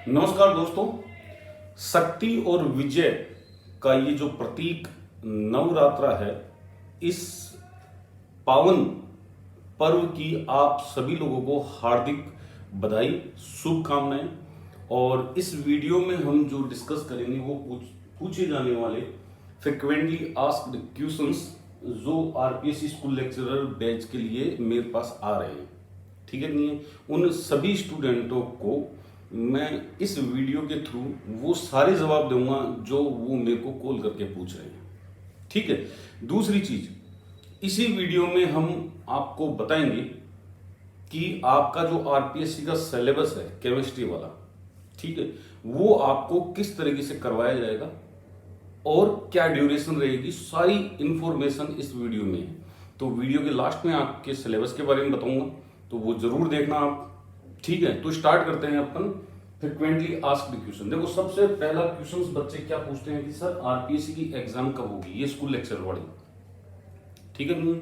नमस्कार दोस्तों। शक्ति और विजय का ये जो प्रतीक नवरात्रा है, इस पावन पर्व की आप सभी लोगों को हार्दिक बधाई, शुभकामनाएं। और इस वीडियो में हम जो डिस्कस करेंगे वो पूछे जाने वाले फ्रिक्वेंटली आस्क्ड क्वेश्चंस जो आरपीएससी स्कूल लेक्चरर बैच के लिए मेरे पास आ रहे हैं, ठीक है नहीं है। उन सभी स्टूडेंटों को मैं इस वीडियो के थ्रू वो सारे जवाब दूंगा जो वो मेरे को कॉल करके पूछ रहे हैं, ठीक है। दूसरी चीज, इसी वीडियो में हम आपको बताएंगे कि आपका जो आरपीएससी का सिलेबस है केमिस्ट्री वाला, ठीक है, वो आपको किस तरीके से करवाया जाएगा और क्या ड्यूरेशन रहेगी, सारी इंफॉर्मेशन इस वीडियो में है। तो वीडियो के लास्ट में आपके सिलेबस के बारे में बताऊंगा, तो वो जरूर देखना आप, ठीक है। तो स्टार्ट करते हैं अपन फ्रिक्वेंटली आस्क्ड क्वेश्चन। देखो, सबसे पहला क्वेश्चन बच्चे क्या पूछते हैं कि सर आरपीएससी की एग्जाम कब होगी, ये स्कूल लेक्चर वाली, ठीक है।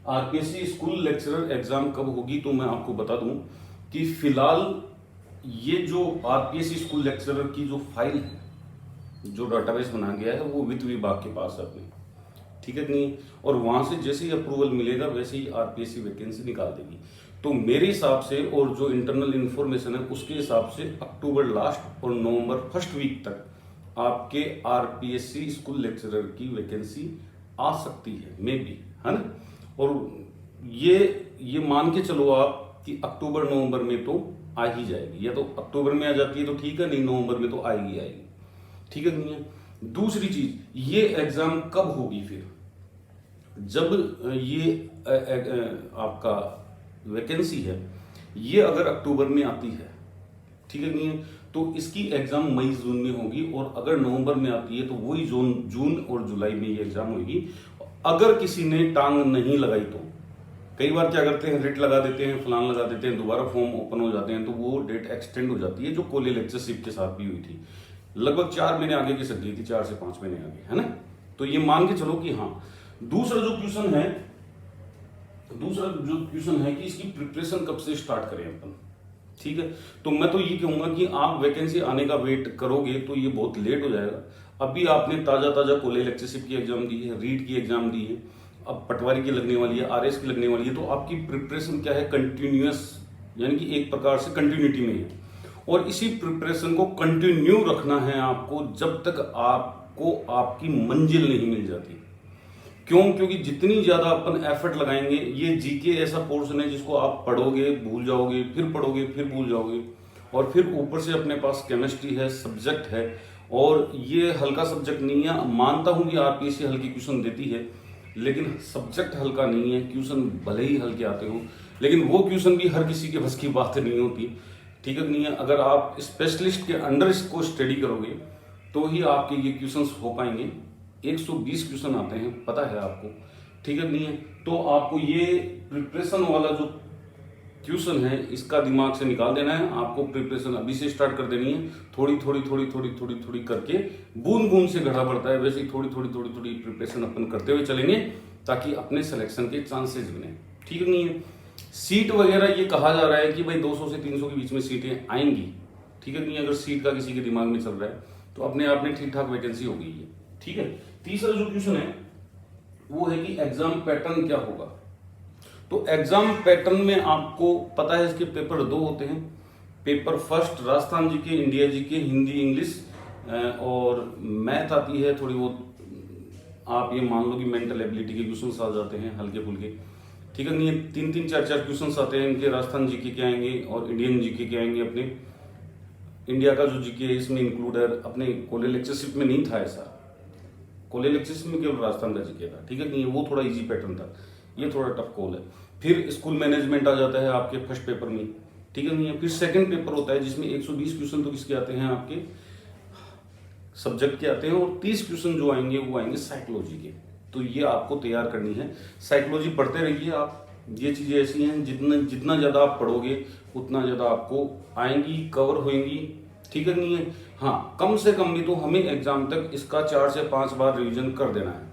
आरपीएससी स्कूल लेक्चरर एग्जाम कब होगी, तो मैं आपको बता दूं कि फिलहाल ये जो आरपीएससी स्कूल लेक्चरर की जो फाइल है, जो डाटाबेस बनाया गया है, वो वित्त विभाग के पास है अपने, ठीक है नहीं। और वहां से जैसे ही अप्रूवल मिलेगा वैसे ही आरपीएससी वैकेंसी निकाल देगी। तो मेरे हिसाब से और जो इंटरनल इंफॉर्मेशन है उसके हिसाब से अक्टूबर लास्ट और नवंबर फर्स्ट वीक तक आपके आरपीएससी स्कूल लेक्चरर की वैकेंसी आ सकती है, मे बी, है ना। और ये मान के चलो आप कि अक्टूबर नवंबर में तो आ ही जाएगी, या तो अक्टूबर में आ जाती है तो ठीक है, नहीं नवंबर में तो आएगी, ठीक है नहीं है। दूसरी चीज, ये एग्जाम कब होगी फिर, जब ये आपका वैकेंसी है ये अगर अक्टूबर में आती है, ठीक है नहीं है, तो इसकी एग्जाम मई जून में होगी। और अगर नवंबर में आती है तो वही जून और जुलाई में ये एग्जाम होगी। अगर किसी ने टांग नहीं लगाई तो कई बार क्या करते हैं, रेट लगा देते हैं, फलान लगा देते हैं, दोबारा फॉर्म ओपन हो जाते हैं, तो वो डेट एक्सटेंड हो जाती है, जो कोले लेक्चरशिप के साथ भी हुई थी। लगभग 4 महीने आगे की सक गई थी, 4 से 5 महीने आगे, है ना। तो ये मान के चलो कि हाँ। दूसरा जो क्वेश्चन है कि इसकी प्रिपरेशन कब से स्टार्ट करें अपन, ठीक है। तो मैं तो ये कहूंगा कि आप वैकेंसी आने का वेट करोगे तो ये बहुत लेट हो जाएगा। अभी आपने ताजा कॉलेज लेक्चरशिप की एग्जाम दी है, रीड की एग्जाम दी है, अब पटवारी की लगने वाली है, आरएस की लगने वाली है, तो आपकी प्रिपरेशन क्या है, कंटिन्यूअस, यानी कि एक प्रकार से कंटिन्यूटी में है। और इसी प्रिपरेशन को कंटिन्यू रखना है आपको जब तक आपको आपकी मंजिल नहीं मिल जाती। क्यों? क्योंकि जितनी ज्यादा अपन एफर्ट लगाएंगे, ये जीके ऐसा पोर्शन है जिसको आप पढ़ोगे भूल जाओगे, फिर पढ़ोगे फिर भूल जाओगे, और फिर ऊपर से अपने पास केमिस्ट्री है, सब्जेक्ट है, और ये हल्का सब्जेक्ट नहीं है। मानता हूं कि आरपीएससी हल्की क्वेश्चन देती है, लेकिन सब्जेक्ट हल्का नहीं है। क्वेश्चन भले ही हल्के आते हो, लेकिन वो क्वेश्चन भी हर किसी के बस की बात नहीं होती, ठीक है नहीं है। अगर आप स्पेशलिस्ट के अंडर इसको स्टडी करोगे तो ही आपके ये क्वेश्चंस हो पाएंगे। 120 क्वेश्चन आते हैं, पता है आपको, ठीक है नहीं है। तो आपको ये प्रिपरेशन वाला जो क्वेश्चन है इसका दिमाग से निकाल देना है। आपको प्रिपरेशन अभी से स्टार्ट कर देनी है, थोड़ी थोड़ी करके, बूंद बूंद से घड़ा बढ़ता है, वैसे ही थोड़ी थोड़ी प्रिपरेशन अपन करते हुए चलेंगे ताकि अपने सिलेक्शन के चांसेस बने, ठीक नहीं है। सीट वगैरह ये कहा जा रहा है कि भाई 200 से 300 के बीच में सीटें आएंगी, ठीक है नहीं। अगर सीट का किसी के दिमाग में चल रहा है तो अपने आप में ठीक ठाक वैकेंसी हो गई है, ठीक है। तीसरा जो क्वेश्चन है वो है कि एग्जाम पैटर्न क्या होगा। तो एग्जाम पैटर्न में आपको पता है इसके पेपर 2 होते हैं। पेपर फर्स्ट राजस्थान जी के, इंडिया जी के, हिंदी इंग्लिश और मैथ आती है थोड़ी बहुत। आप ये मान लो कि मेंटल एबिलिटी के क्वेश्चन आ जाते हैं हल्के फुल्के, ठीक है नहीं है। 3 4 क्वेश्चन आते हैं इनके। राजस्थान जीके के आएंगे और इंडियन जीके के आएंगे। अपने इंडिया का जो जीके है इसमें इंक्लूड है, अपने कॉलेज लेक्चरशिप में नहीं था ऐसा। कॉलेज लेक्चरशिप में केवल राजस्थान का जीके था, ठीक है नहीं, वो थोड़ा इजी पैटर्न था, ये थोड़ा टफ कॉल है। फिर स्कूल मैनेजमेंट आ जाता है आपके फर्स्ट पेपर में, ठीक है नहीं है। फिर सेकंड पेपर होता है जिसमें 120 क्वेश्चन तो किसके आते हैं, आपके सब्जेक्ट के आते हैं, और 30 क्वेश्चन जो आएंगे वो आएंगे साइकोलॉजी के। तो ये आपको तैयार करनी है। साइकोलॉजी पढ़ते रहिए आप, ये चीजें ऐसी हैं जितना ज्यादा आप पढ़ोगे उतना ज्यादा आपको आएंगी, कवर होंगी, ठीक है नहीं है। हाँ, कम से कम भी तो हमें एग्जाम तक इसका 4 से 5 बार रिवीजन कर देना है।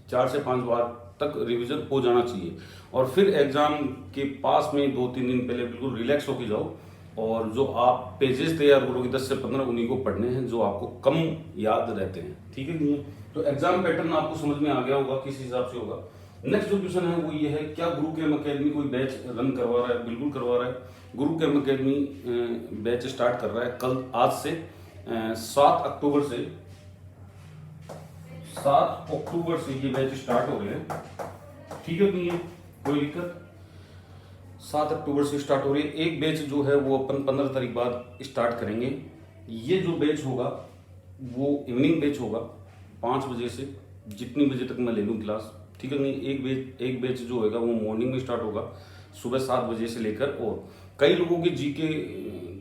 4 से 5 बार तक रिवीजन हो जाना चाहिए। और फिर एग्जाम के पास में 2-3 दिन पहले बिल्कुल रिलैक्स होके जाओ, और जो आप पेजेस तैयार करोगे 10 से 15 उन्हीं को पढ़ने हैं जो आपको कम याद रहते हैं। ठीक है नहीं है? तो एग्जाम पैटर्न आपको समझ में आ गया होगा किस हिसाब से होगा। नेक्स्ट जो क्वेश्चन है वो ये है, क्या गुरु केम अकेडमी कोई बैच रन करवा रहा है? बिल्कुल करवा रहा है। गुरु केम अकेडमी बैच स्टार्ट कर रहा है कल, आज से 7 अक्टूबर से 7 अक्टूबर से ये बैच स्टार्ट हो रहे हैं। ठीक है नहीं है? कोई दिक्कत? 7 अक्टूबर से स्टार्ट हो रही है। एक बैच जो है वो अपन 15 तारीख बाद स्टार्ट करेंगे। ये जो बैच होगा वो इवनिंग बैच होगा 5 बजे से, जितनी बजे तक मैं ले लूँ क्लास। ठीक है नहीं? एक बैच जो होगा वो मॉर्निंग में स्टार्ट होगा सुबह 7 बजे से लेकर, और कई लोगों के जीके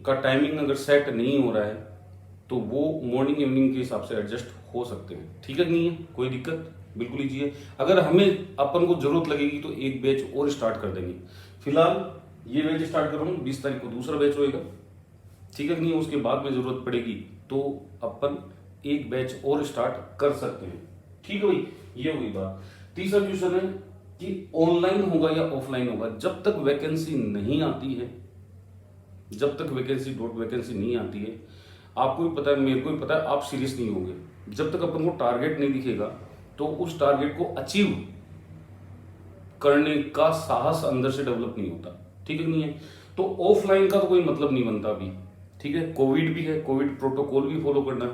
का टाइमिंग अगर सेट नहीं हो रहा है तो वो मॉर्निंग इवनिंग के हिसाब से एडजस्ट हो सकते हैं। ठीक है नहीं है? कोई दिक्कत? बिल्कुल लीजिए। अगर हमें अपन को जरूरत लगेगी तो एक बैच और स्टार्ट कर देंगे। फिलहाल ये बैच स्टार्ट कर रहा हूँ, 20 तारीख को दूसरा बैच होएगा। ठीक है नहीं? उसके बाद में जरूरत पड़ेगी तो अपन एक बैच और स्टार्ट कर सकते हैं। ठीक है भाई, ये हुई बात। तीसरा क्वेश्चन है कि ऑनलाइन होगा या ऑफलाइन होगा? जब तक वैकेंसी नहीं आती है, जब तक वैकेंसी नहीं आती है, आपको भी पता है, मेरे को भी पता है, आप सीरियस नहीं होंगे। जब तक अपन को टारगेट नहीं दिखेगा तो उस टारगेट को अचीव करने का साहस अंदर से डेवलप नहीं होता। ठीक है नहीं है? तो ऑफलाइन का तो कोई मतलब नहीं बनता अभी। ठीक है? कोविड भी है, कोविड प्रोटोकॉल भी फॉलो करना है।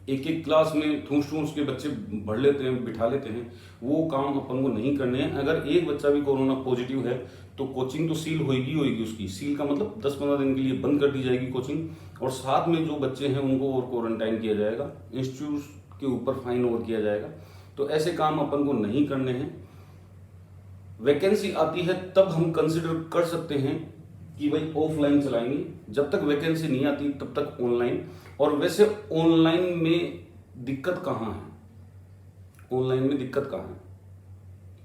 एक एक क्लास में ठूस के बच्चे भर लेते हैं, बिठा लेते हैं, वो काम अपन को नहीं करने हैं। अगर एक बच्चा भी कोरोना पॉजिटिव है तो कोचिंग तो सील होगी उसकी। सील का मतलब 10-15 दिन के लिए बंद कर दी जाएगी कोचिंग, और साथ में जो बच्चे हैं उनको और क्वारंटाइन किया जाएगा, इंस्टीट्यूट के ऊपर फाइन और किया जाएगा। तो ऐसे काम अपन को नहीं करने हैं। वैकेंसी आती है तब हम कंसिडर कर सकते हैं कि भाई ऑफलाइन चलाएंगे, जब तक वैकेंसी नहीं आती तब तक ऑनलाइन। और वैसे ऑनलाइन में दिक्कत कहाँ है? ऑनलाइन में दिक्कत कहाँ है?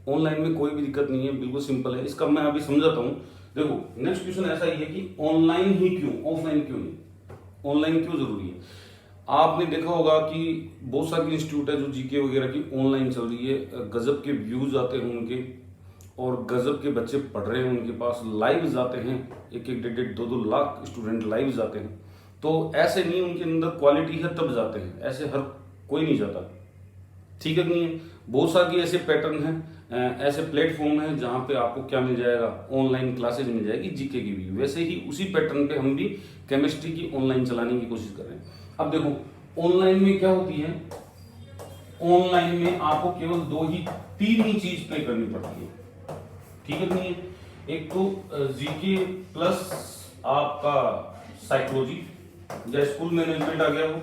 ऑनलाइन में कोई भी दिक्कत नहीं है, बिल्कुल सिंपल है। इसका मैं अभी समझाता हूँ। देखो, नेक्स्ट क्वेश्चन ऐसा ही है कि ऑनलाइन ही क्यों, ऑफलाइन क्यों नहीं? ऑनलाइन क्यों जरूरी है? आपने देखा होगा कि बहुत सारी इंस्टीट्यूट है जो जीके वगैरह की ऑनलाइन चल रही है, गजब के व्यूज आते हैं उनके, और गजब के बच्चे पढ़ रहे हैं, उनके पास लाइव आते हैं, 1-1, 1.5, 2-2 लाख स्टूडेंट लाइव जाते हैं। तो ऐसे नहीं, उनके अंदर क्वालिटी है तब जाते हैं, ऐसे हर कोई नहीं जाता। ठीक है नहीं है? बहुत सारे ऐसे पैटर्न हैं, ऐसे प्लेटफॉर्म हैं जहां पे आपको क्या मिल जाएगा, ऑनलाइन क्लासेज मिल जाएगी जीके की भी। वैसे ही उसी पैटर्न पे हम भी केमिस्ट्री की ऑनलाइन चलाने की कोशिश कर रहे हैं। अब देखो ऑनलाइन में क्या होती है, ऑनलाइन में आपको केवल 3 ही चीज पे करनी पड़ती है। ठीक है नहीं है? एक तो जीके प्लस आपका साइकोलॉजी या स्कूल मैनेजमेंट आ गया वो।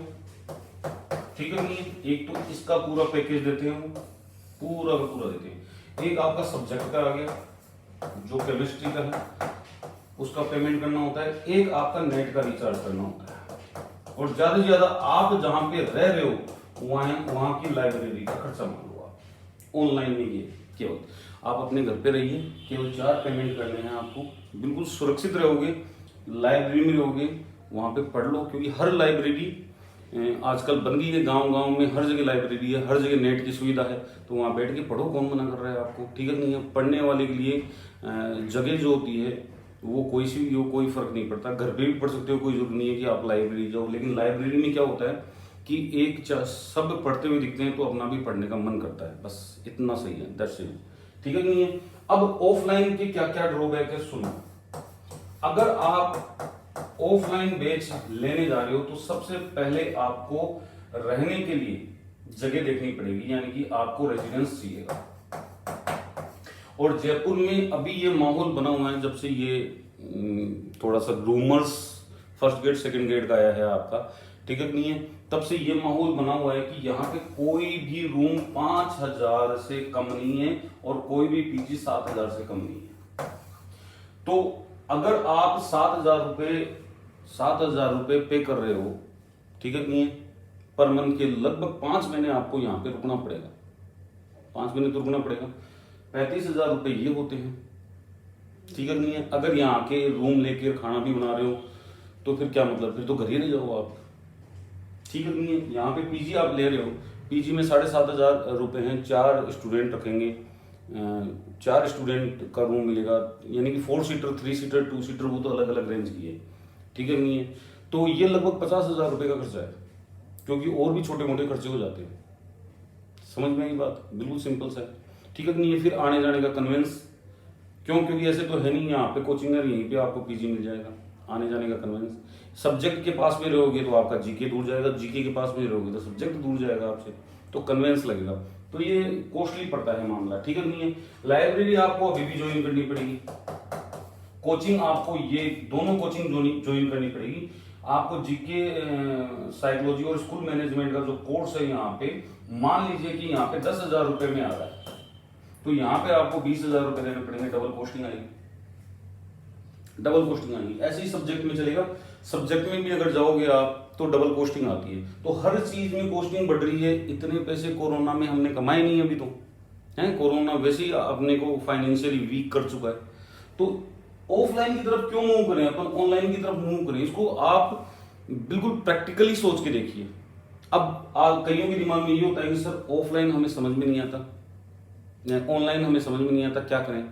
ठीक है नहीं है? एक तो इसका पूरा पैकेज देते हैं, वो पूरा का पूरा देते हैं। एक आपका सब्जेक्ट का आ गया जो केमिस्ट्री का है, उसका पेमेंट करना होता है। एक आपका नेट का रिचार्ज करना होता है। और ज्यादा से ज्यादा आप जहां पे रह रहे हो वहां की लाइब्रेरी का खर्चा मान लो आप। ऑनलाइन में ये केवल आप अपने घर पे रहिए, केवल 4 पेमेंट करने हैं आपको, बिल्कुल सुरक्षित रहोगे, लाइब्रेरी में रहोगे, वहां पे पढ़ लो। क्योंकि हर लाइब्रेरी आजकल बन गई है, गांव में हर जगह लाइब्रेरी है, हर जगह नेट की सुविधा है, तो वहां बैठ के पढ़ो, कौन मना कर रहा है आपको? ठीक है नहीं है? पढ़ने वाले के लिए जगह जो होती है वो कोई सी भी हो, कोई फर्क नहीं पड़ता। घर पे भी पढ़ सकते हो, कोई जरूरी नहीं है कि आप लाइब्रेरी जाओ। लेकिन लाइब्रेरी में क्या होता है कि सब पढ़ते हुए दिखते हैं तो अपना भी पढ़ने का मन करता है, बस इतना सही है, दैट्स इट। ठीक है नहीं है? अब ऑफलाइन के क्या क्या ड्रॉबैक है सुनो। अगर आप ऑफलाइन बैच लेने जा रहे हो तो सबसे पहले आपको रहने के लिए जगह देखनी पड़ेगी, यानी कि आपको रेजिडेंस चाहिएगा। और जयपुर में अभी ये माहौल बना हुआ है, जब से ये थोड़ा सा rumours first grade second grade का आया है आपका, ठीक है नहीं है, तब से ये माहौल बना हुआ है कि यहाँ पे कोई भी रूम 5,000 से कम नहीं है और कोई भी पीजी 7,000 से कम नहीं है। तो अगर आप 7,000 रुपए पे कर रहे हो, ठीक है नहीं है, पर मंथ के, लगभग 5 महीने आपको यहाँ पे रुकना पड़ेगा। 5 महीने तो रुकना पड़ेगा। 35,000 रुपए ये होते हैं। ठीक है नहीं है? अगर यहाँ आके रूम लेके खाना भी बना रहे हो तो फिर क्या मतलब, फिर तो घर ही रह जाओ आप। ठीक है नहीं है? यहाँ पे पीजी आप ले रहे हो, पीजी में 7,500 रुपए हैं, 4 स्टूडेंट रखेंगे, 4 स्टूडेंट का रूम मिलेगा, यानी कि 4 सीटर, 3 सीटर, 2 सीटर, वो तो अलग अलग रेंज की है, ठीक है नहीं है। तो ये लगभग 50,000 रुपये का खर्चा है, क्योंकि और भी छोटे मोटे खर्चे हो जाते हैं। समझ में आई बात? बिल्कुल सिंपल सा है, ठीक है नहीं है। फिर आने जाने का कन्वेंस, क्यों? क्योंकि ऐसे तो है नहीं यहाँ पे कोचिंग है, यहीं पे आपको पीजी मिल जाएगा। आने जाने का कन्वेंस, सब्जेक्ट के पास में रहोगे तो आपका जीके दूर जाएगा, जीके के पास में रहोगे तो सब्जेक्ट दूर जाएगा आपसे, तो कन्वेंस लगेगा। तो ये कॉस्टली पड़ता है मामला, ठीक है नहीं है। लाइब्रेरी आपको अभी भी ज्वाइन करनी पड़ेगी, कोचिंग आपको ये दोनों कोचिंग ज्वाइन करनी पड़ेगी आपको। जीके, साइकोलॉजी और स्कूल मैनेजमेंट का जो कोर्स है यहाँ पे, मान लीजिए कि यहाँ पे 10,000 रुपए में आ रहा है, तो यहाँ पे आपको 20,000 रुपए देने पड़ेंगे, डबल कोस्टिंग आएगी, डबल कोस्टिंग आएगी। ऐसे ही सब्जेक्ट में चलेगा, सब्जेक्ट में भी अगर जाओगे आप तो डबल कोस्टिंग आती है। तो हर चीज में कोस्टिंग बढ़ रही है। इतने पैसे कोरोना में हमने कमाए नहीं अभी तो है, कोरोना वैसे ही अपने को फाइनेंशियली वीक कर चुका है। तो ऑफलाइन की तरफ क्यों मूव करें अपन, ऑनलाइन की तरफ मूव करें? इसको आप बिल्कुल प्रैक्टिकली सोच के देखिए। अब कईयों के दिमाग में ये होता है कि सर ऑफलाइन हमें समझ में नहीं आता, ऑनलाइन हमें समझ में नहीं आता, क्या करें?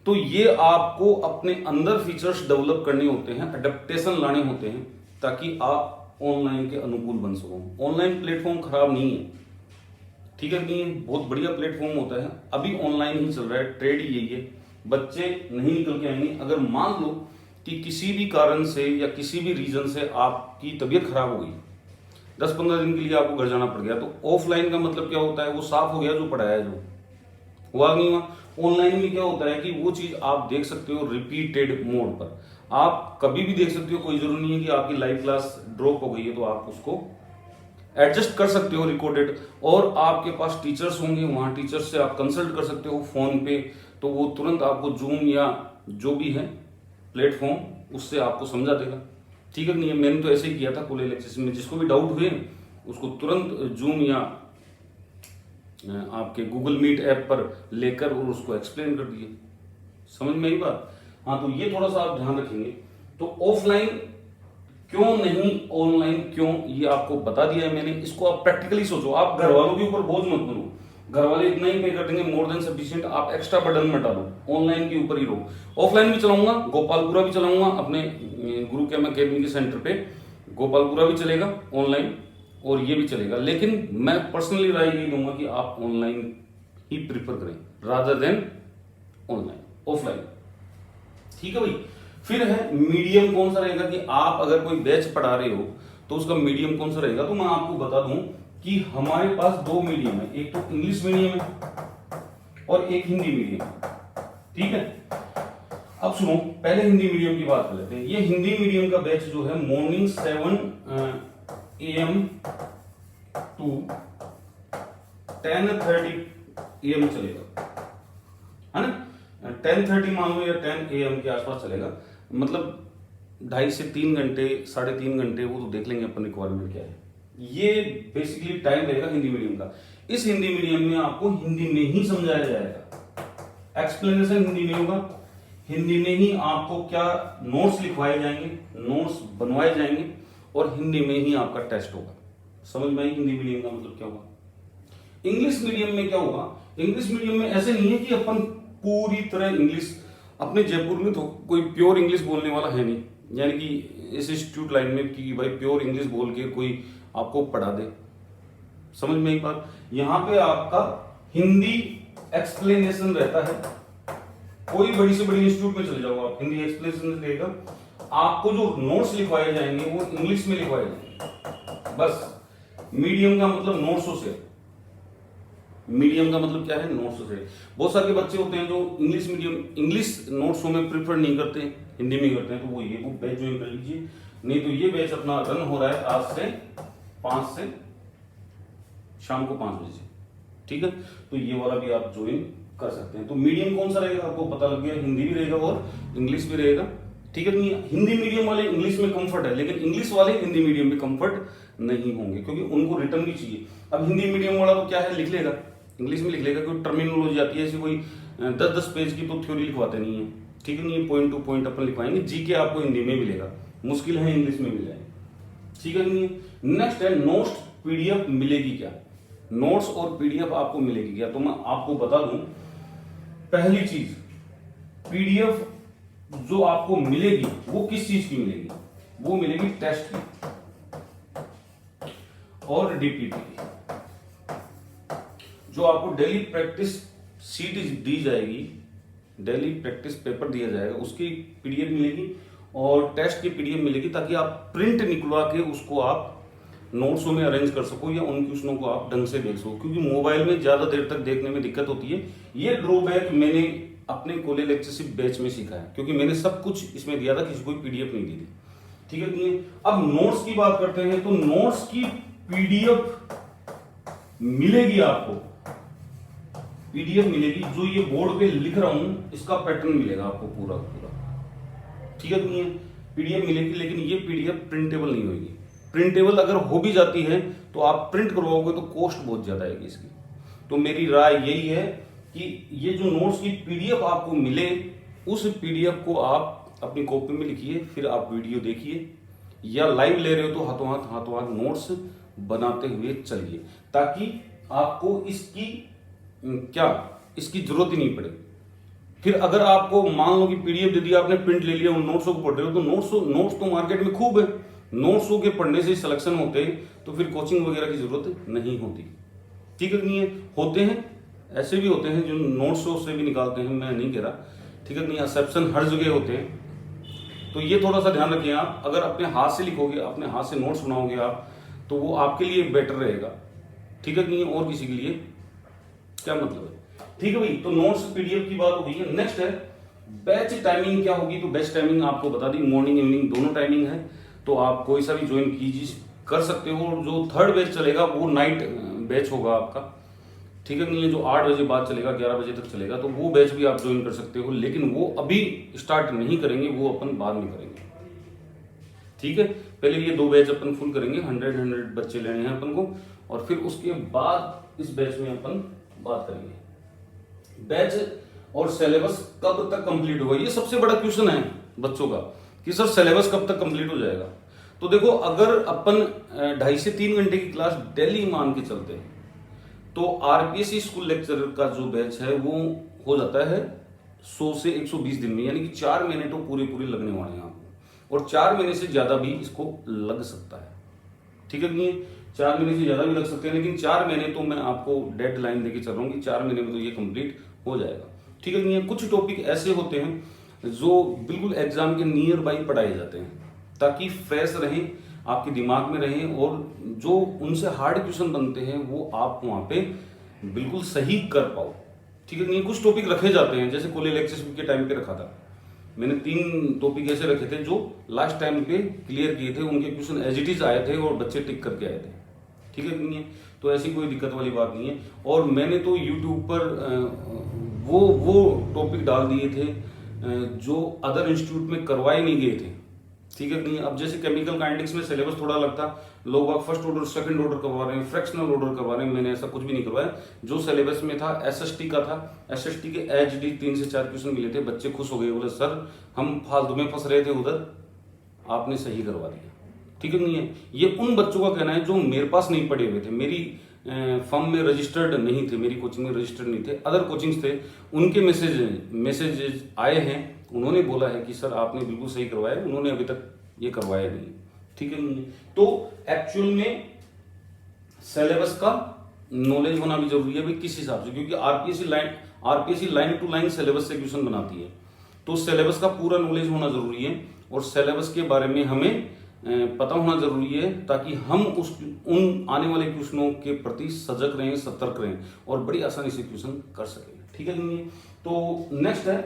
तो ये आपको अपने अंदर फीचर्स डेवलप करने होते हैं, अडेप्टेशन लाने होते हैं, ताकि आप ऑनलाइन के अनुकूल बन सको। ऑनलाइन प्लेटफॉर्म खराब नहीं है, ठीक है नहीं है, बहुत बढ़िया प्लेटफॉर्म होता है। अभी ऑनलाइन ही चल रहा है, ट्रेड ही यही है। बच्चे नहीं निकल के आएंगे। अगर मान लो कि किसी भी कारण से या किसी भी रीजन से आपकी तबीयत खराब हो गई, 10-15 दिन के लिए आपको घर जाना पड़ गया, तो ऑफलाइन का मतलब क्या होता है? वो साफ हो गया जो पढ़ाया, जो हुआ नहीं हुआ। ऑनलाइन में क्या होता है कि वो चीज आप देख सकते हो रिपीटेड मोड पर, आप कभी भी देख सकते हो। कोई जरूरी नहीं है कि आपकी लाइव क्लास ड्रॉप हो गई है तो आप उसको एडजस्ट कर सकते हो रिकॉर्डेड, और आपके पास टीचर्स होंगे, वहां टीचर्स से आप कंसल्ट कर सकते हो फोन पे, तो वो तुरंत आपको जूम या जो भी है प्लेटफॉर्म उससे आपको समझा देगा, ठीक है नहीं है। मैंने तो ऐसे ही किया था कोले लेक्चर्स में, जिसको भी डाउट हुए उसको तुरंत जूम या आपके गूगल मीट ऐप पर लेकर और उसको एक्सप्लेन कर दिए। समझ में आई बात? हाँ, तो ये थोड़ा सा आप ध्यान रखेंगे। तो ऑफलाइन क्यों नहीं, ऑनलाइन क्यों, ये आपको बता दिया है मैंने। इसको आप प्रैक्टिकली सोचो, आप घर वालों के ऊपर बोझ मत बनो। घर वाले इतना ही पे कर देंगे, मोर देन सफिशिएंट। आप एक्स्ट्रा बर्डन मत डालो, ऑनलाइन के ऊपर ही रहो। ऑफलाइन भी चलाऊंगा, गोपालपुरा भी चलाऊंगा अपने गुरु कैम अकेडमी के सेंटर पे, गोपालपुरा भी चलेगा ऑनलाइन और ये भी चलेगा। लेकिन मैं पर्सनली राय यही दूंगा कि आप ऑनलाइन ही प्रिफर करें रादर देन ऑनलाइन, ऑफलाइन, ठीक है भाई। फिर है मीडियम कौन सा रहेगा, कि आप अगर कोई बैच पढ़ा रहे हो तो उसका मीडियम कौन सा रहेगा। तो मैं आपको बता दूं कि हमारे पास 2 मीडियम है, एक तो इंग्लिश मीडियम है और एक हिंदी मीडियम है, ठीक है। अब सुनो, पहले हिंदी मीडियम की बात कर लेते हैं। ये हिंदी मीडियम का बैच जो है मॉर्निंग 7 AM टू 10:30 AM चलेगा, है ना। 10:30 मान लो या 10 AM के आसपास चलेगा, मतलब 2.5 से 3 घंटे, 3.5 घंटे, वो तो देख लेंगे अपन रिक्वायरमेंट क्या है। ये बेसिकली टाइम रहेगा हिंदी मीडियम का। इस हिंदी मीडियम में आपको हिंदी में ही समझाया जाएगा, एक्सप्लेनेशन हिंदी में होगा, हिंदी में ही आपको क्या नोट्स लिखवाए जाएंगे, नोट्स बनवाए जाएंगे, और हिंदी में ही आपका टेस्ट होगा। समझ में आई हिंदी मीडियम का मतलब क्या होगा। इंग्लिश मीडियम में क्या होगा, इंग्लिश मीडियम में ऐसे नहीं है कि अपन पूरी तरह इंग्लिश, अपने जयपुर में तो कोई प्योर इंग्लिश बोलने वाला है नहीं, यानी कि इस इंस्टीट्यूट लाइन में कि भाई प्योर इंग्लिश बोल के कोई आपको पढ़ा दे। समझ में एक बात, यहां पे आपका हिंदी एक्सप्लेनेशन रहता है। कोई बड़ी से बड़ी इंस्टीट्यूट में चले जाओ आप, हिंदी एक्सप्लेनेशन रहेगा। आपको जो नोट्स लिखवाए जाएंगे वो इंग्लिश में लिखवाए जाएंगे। बस मीडियम का मतलब नोट्सों से, मीडियम का मतलब क्या है, नोट्स से। बहुत सारे बच्चे होते हैं जो इंग्लिश मीडियम, इंग्लिश नोट्सों में प्रिफर नहीं करते, हिंदी में करते हैं, तो वो बैच ज्वाइन कर लीजिए। नहीं तो ये बैच अपना रन हो रहा है आज से 5 से शाम को 5 बजे से, ठीक है। तो ये वाला भी आप ज्वाइन कर सकते हैं। तो मीडियम कौन सा रहेगा आपको पता लग गया, हिंदी भी रहेगा और इंग्लिश भी रहेगा, ठीक है। नहीं, हिंदी मीडियम वाले इंग्लिश में कंफर्ट है, लेकिन इंग्लिश वाले हिंदी मीडियम में कंफर्ट नहीं होंगे, क्योंकि उनको रिटर्न भी चाहिए। अब हिंदी मीडियम वाला तो क्या है, लिख लेगा, इंग्लिश में लिख लेगा, कोई टर्मिनोलॉजी आती है ऐसी, कोई 10-10 पेज की तो थ्योरी लिखवाते नहीं है, ठीक है। नहीं, पॉइंट टू पॉइंट अपन लिखवाएंगे। जीके आपको हिंदी में मिलेगा, मुश्किल है इंग्लिश में मिल जाएगा, ठीक है। नहीं, नेक्स्ट है नोट्स पीडीएफ मिलेगी क्या, नोट्स और पीडीएफ आपको मिलेगी क्या। तो मैं आपको बता दूं पहली चीज, पीडीएफ जो आपको मिलेगी वो किस चीज की मिलेगी? वो मिलेगी टेस्ट की और डीपीटी की। जो आपको डेली प्रैक्टिस सीट दी जाएगी, डेली प्रैक्टिस पेपर दिया जाएगा, उसकी पीडीएफ मिलेगी और टेस्ट की पीडीएफ मिलेगी, ताकि आप प्रिंट निकलवा के उसको आप नोट्सों में अरेंज कर सको या उन क्वेश्चनों को आप ढंग से देख सको। क्योंकि मोबाइल में ज्यादा देर तक देखने में दिक्कत होती है। ये ड्रॉबैक मैंने अपने कॉलेज लेक्चरशिप बैच में सीखा है, क्योंकि मैंने सब कुछ इसमें दिया था, किसी को पीडीएफ नहीं दी थी। ठीक है कि नहीं? अब नोट्स की बात करते हैं, तो नोट्स की पीडीएफ मिलेगी आपको, पीडीएफ मिलेगी। जो ये बोर्ड पे लिख रहा हूं इसका पैटर्न मिलेगा आपको पूरा पूरा। ठीक है कि नहीं? पीडीएफ मिलेगी, लेकिन ये पीडीएफ प्रिंटेबल नहीं होगी। प्रिंटेबल अगर हो भी जाती है तो आप प्रिंट करवाओगे तो कॉस्ट बहुत ज्यादा आएगी इसकी। तो मेरी राय यही है कि ये जो नोट्स की पीडीएफ आपको मिले, उस पीडीएफ को आप अपनी कॉपी में लिखिए, फिर आप वीडियो देखिए, या लाइव ले रहे हो तो हाथों हाथ नोट्स बनाते हुए चलिए, ताकि आपको इसकी जरूरत ही नहीं पड़े। फिर अगर आपको मान लो कि पीडीएफ दे दिया, आपने प्रिंट ले लिया, उन नोट्सों को पढ़ रहे हो, तो नोट्स तो मार्केट में खूब है, नोट्सों के पढ़ने से सिलेक्शन होते हैं, तो फिर कोचिंग वगैरह की जरूरत नहीं होती। ठीक है कि नहीं है? होते हैं, ऐसे भी होते हैं जो नोट्स से भी निकालते हैं, मैं नहीं कह रहा। ठीक है कि नहीं? एक्सेप्शन हर जगह होते हैं, तो ये थोड़ा सा ध्यान रखिए। आप अगर अपने हाथ से लिखोगे, अपने हाथ से नोट्स बनाओगे आप, तो वो आपके लिए बेटर रहेगा। ठीक है कि नहीं? और किसी के लिए क्या मतलब है? ठीक है भाई, तो नोट्स पीडीएफ की बात हो गई है। नेक्स्ट है बैच टाइमिंग क्या होगी। तो बैच टाइमिंग आपको बता दी, मॉर्निंग इवनिंग दोनों टाइमिंग है, तो आप कोई सा भी ज्वाइन कीजिए, कर सकते हो। जो थर्ड बैच चलेगा वो नाइट बैच होगा आपका। ठीक है नहीं है? जो 8 बजे बाद चलेगा, 11 बजे तक चलेगा, तो वो बैच भी आप ज्वाइन कर सकते हो, लेकिन वो अभी स्टार्ट नहीं करेंगे, वो अपन बाद में करेंगे। ठीक है, पहले ये 2 बैच अपन फुल करेंगे, 100 बच्चे लेने हैं अपन को, और फिर उसके बाद इस बैच में अपन बात करेंगे बैच और सिलेबस कब तक कंप्लीट होगा। ये सबसे बड़ा क्वेश्चन है बच्चों का कि सर सिलेबस कब तक कंप्लीट हो जाएगा। तो देखो, अगर अपन 2.5 से 3 घंटे की क्लास डेली मान के चलते हैं, तो आरपीएससी स्कूल लेक्चरर का जो बैच है वो हो जाता है 100 से 120 दिन में, यानी कि 4 महीने तो पूरे लगने वाले हैं आपको, और 4 महीने से ज्यादा भी इसको लग सकता है। ठीक है कि नहीं? 4 महीने से ज्यादा भी लग सकते हैं, लेकिन 4 महीने तो मैं आपको डेड लाइन देके चल रहा हूँ कि 4 महीने में तो ये कंप्लीट हो जाएगा। ठीक है कि नहीं? कुछ टॉपिक ऐसे होते हैं जो बिल्कुल एग्जाम के नियर बाई पढ़ाए जाते हैं, ताकि फ्रेश रहें, आपके दिमाग में रहें, और जो उनसे हार्ड क्वेश्चन बनते हैं वो आप वहां पे बिल्कुल सही कर पाओ। ठीक है नहीं? कुछ टॉपिक रखे जाते हैं, जैसे कॉलेज लेक्चरशिप के टाइम पे रखा था मैंने, 3 टॉपिक ऐसे रखे थे जो लास्ट टाइम पे क्लियर किए थे, उनके क्वेश्चन एज इट इज आए थे और बच्चे टिक करके आए थे। ठीक है नहीं है? तो ऐसी कोई दिक्कत वाली बात नहीं है। और मैंने तो यूट्यूब पर वो टॉपिक डाल दिए थे जो अदर इंस्टीट्यूट में करवाए नहीं गए थे। ठीक है नहीं? अब जैसे केमिकल काइनेटिक्स में सिलेबस थोड़ा अलग था, लोग आप फर्स्ट ऑर्डर सेकंड ऑर्डर करवा रहे हैं, फ्रैक्शनल ऑर्डर करवा रहे हैं, मैंने ऐसा कुछ भी नहीं करवाया। जो सिलेबस में था एसएसटी का था, एसएसटी के एचडी 3 से 4 क्वेश्चन मिले थे, बच्चे खुश हो गए, बोले सर हम फालतू में फंस रहे थे उधर, आपने सही करवा दिया। ठीक है नहीं है? ये उन बच्चों का कहना है जो मेरे पास नहीं पढ़े हुए थे, मेरी फर्म में रजिस्टर्ड नहीं थे, मेरी कोचिंग में रजिस्टर्ड नहीं थे, अदर कोचिंग्स थे, उनके मैसेजेस आए हैं, उन्होंने बोला है कि सर आपने बिल्कुल सही करवाया, उन्होंने अभी तक ये करवाया नहीं। ठीक है नहीं? तो एक्चुअल में सिलेबस का नॉलेज होना भी जरूरी है भाई, किस हिसाब से, क्योंकि RPSC line to line syllabus से क्वेश्चन बनाती है, तो सिलेबस का पूरा नॉलेज होना जरूरी है, और सिलेबस के बारे में हमें पता होना जरूरी है, ताकि हम उन आने वाले क्वेश्चनों के प्रति सजग रहें, सतर्क रहें, और बड़ी आसानी से क्वेश्चन कर सकें। ठीक है कि नहीं? तो नेक्स्ट है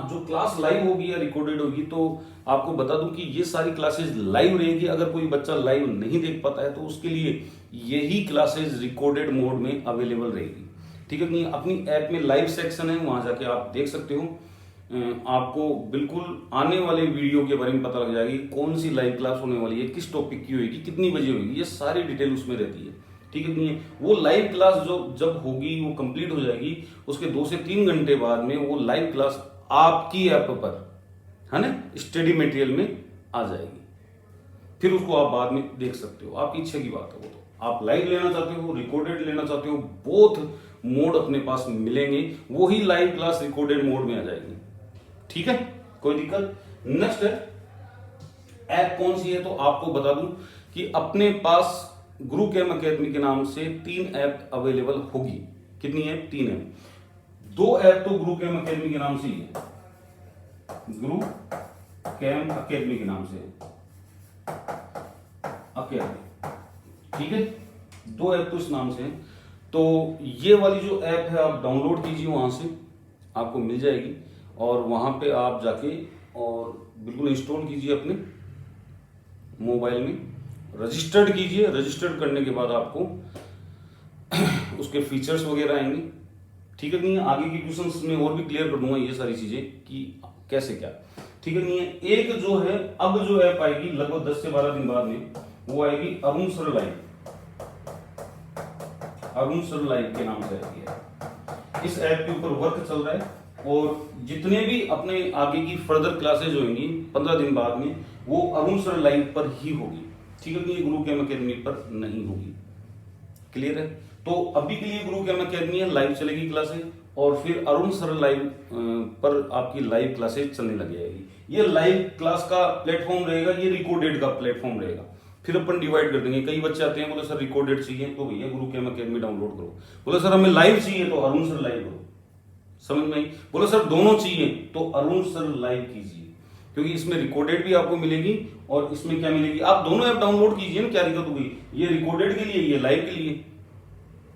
जो क्लास लाइव होगी या रिकॉर्डेड होगी, तो आपको बता दूं कि ये सारी क्लासेस लाइव रहेगी। अगर कोई बच्चा लाइव नहीं देख पाता है तो उसके लिए यही क्लासेस रिकॉर्डेड मोड में अवेलेबल रहेगी। ठीक है कि नहीं? अपनी ऐप में लाइव सेक्शन है, वहां जाके आप देख सकते हो, आपको बिल्कुल आने वाले वीडियो के बारे में पता लग जाएगी, कौन सी लाइव क्लास होने वाली है, किस टॉपिक की होगी, कितनी बजे होगी, ये सारी डिटेल उसमें रहती है। ठीक है नहीं है? वो लाइव क्लास जो जब होगी, वो कंप्लीट हो जाएगी, उसके 2 से 3 घंटे बाद में वो लाइव क्लास आपकी ऐप पर, है ना, स्टडी मटेरियल में आ जाएगी, फिर उसको आप बाद में देख सकते हो। आपकी इच्छा की बात है, वो तो आप लाइव लेना चाहते हो, रिकॉर्डेड लेना चाहते हो, बोथ मोड अपने पास मिलेंगे, वही लाइव क्लास रिकॉर्डेड मोड में आ जाएगी। ठीक है, कोई दिक्कत। नेक्स्ट है ऐप कौन सी है, तो आपको बता दूं कि अपने पास गुरु कैम अकेडमी के नाम से 3 ऐप अवेलेबल होगी। कितनी ऐप? 3 ऐप। 2 ऐप तो गुरु कैम अकेडमी के नाम से ही है, गुरु कैम अकेडमी के नाम से अकेडमी, ठीक है। 2 ऐप तो इस नाम से है। तो ये वाली जो ऐप है आप डाउनलोड कीजिए, वहां से आपको मिल जाएगी और वहां पे आप जाके और बिल्कुल इंस्टॉल कीजिए अपने मोबाइल में, रजिस्टर्ड कीजिए। रजिस्टर्ड करने के बाद आपको उसके फीचर्स वगैरह आएंगे। ठीक है नहीं है, आगे की क्वेश्चंस में और भी क्लियर कर दूंगा ये सारी चीजें कि कैसे क्या। ठीक है नहीं है। एक जो है अब जो ऐप आएगी लगभग 10 से 12 दिन बाद में, वो आएगी Arun sir live. Arun sir live के नाम से आएगी। इस ऐप के ऊपर वर्क चल रहा है और जितने भी अपने आगे की फर्दर क्लासेज होंगी 15 दिन बाद में, वो अरुण सर लाइव पर ही होगी। ठीक है, गुरु कैम अकेडमी पर नहीं होगी। क्लियर है। तो अभी के लिए गुरु कैम अकेडमी है, लाइव चलेगी क्लासेज, और फिर अरुण सर लाइव पर आपकी लाइव क्लासेज चलने लग जाएगी। ये लाइव क्लास का प्लेटफॉर्म रहेगा, ये रिकॉर्डेड का प्लेटफॉर्म रहेगा। फिर अपन डिवाइड कर देंगे। कई बच्चे आते हैं बोले सर रिकॉर्डेड चाहिए, तो भैया गुरु कैम अकेडमी डाउनलोड करो। बोले सर हमें लाइव चाहिए, तो अरुण सर लाइव करो। समझ में आई? बोले सर दोनों चाहिए, तो अरुण सर लाइव कीजिए, क्योंकि इसमें रिकॉर्डेड भी आपको मिलेगी और इसमें क्या मिलेगी, आप दोनों ऐप डाउनलोड कीजिए ना, क्या दिक्कत होगी। ये रिकॉर्डेड के लिए, ये लाइव के लिए।